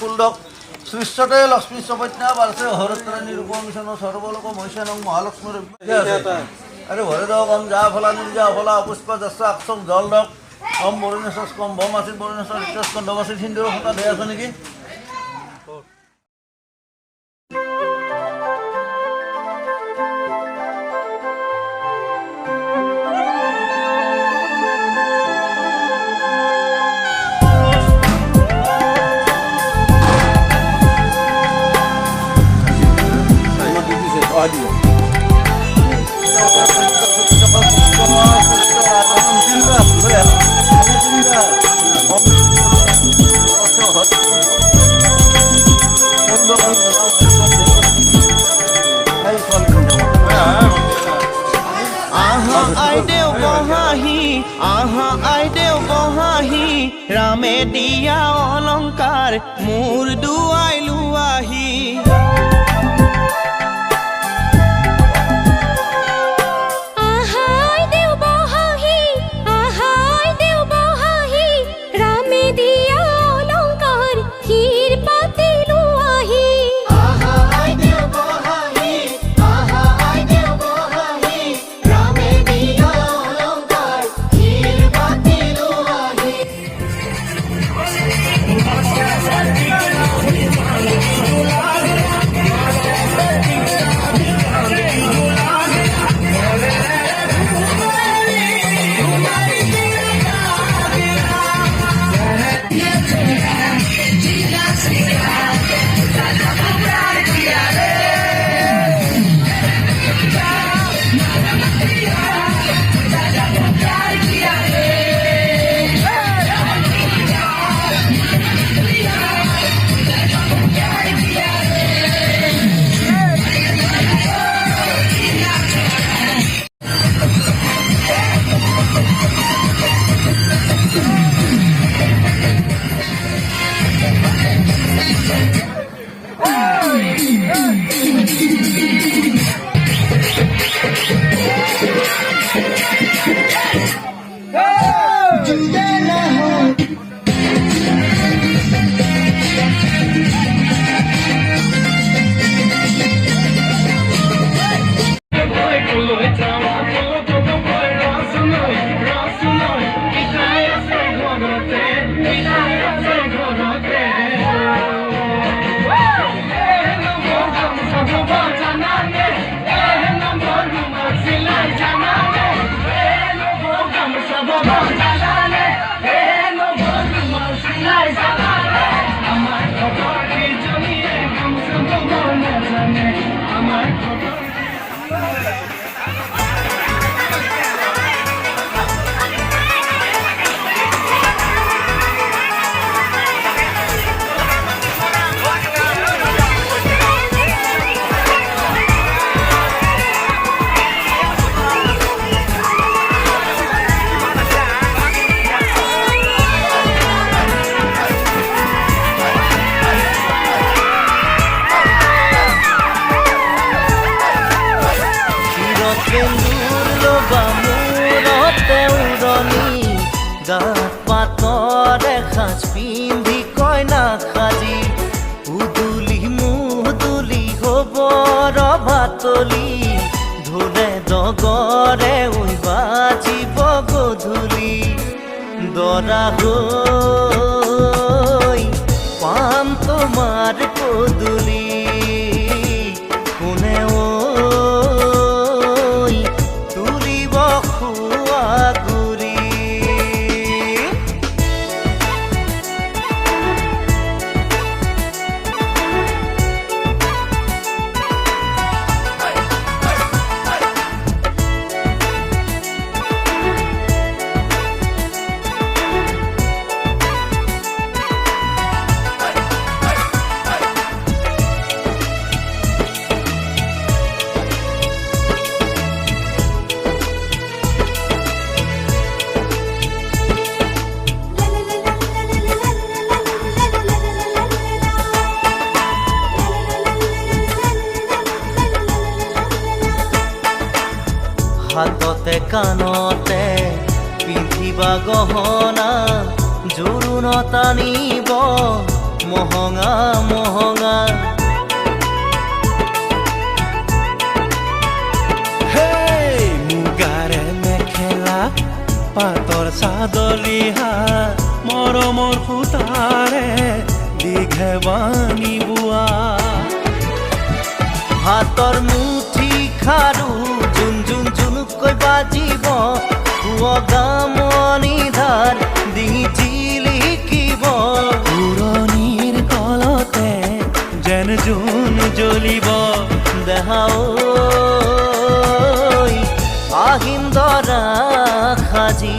कुलदक सृष्टते लक्ष्मी सपत्ना बारसे हरत्राणी रूपमिशन सर्वलोक महिषानং महालक्ष्मी अरे हरिदकम जा फला निर्जा फला पुष्प जस्सा अक्षम जल दक ओम बरुणेश्वर कम बम आसित बरुणेश्वर स्कंदम आसित हिंदुर सता दे আছে নেকি रामे दिया अलंकार मोर दुआई लुआही रामे दिया अलंकार हीर पाती लुआही रामे दिया अलंकार हीर पाती लुआही গাত পাতরে সাজ পিন্ধি কইনা সাজি উদুলি মুদুলি হবৰ ভাতলি ঢোলে ডগৰে উই বাজিব গধূলি দৰা হৈ পাম তোমাৰ পদূলি কোনে তুলিব খোৱা গুৰি হাততে কাণতে পিন্ধিবা গহনা জোৰোণ টানিব মহঙা মহঙা হেই মুগাৰে মেখেলা পাতৰ চাদৰ ৰিহা মৰমৰ সূতাৰে দীঘে বানি বোৱা হাতৰ মুঠি খাৰু জুন জুন জুনুকৈ বাজিব গামনি ধাৰ ডিঙি জিলিকিব পুৰণিৰ কলতে যেন জোন জ্বলিব দেহা ঐ আহিম দৰা সাজি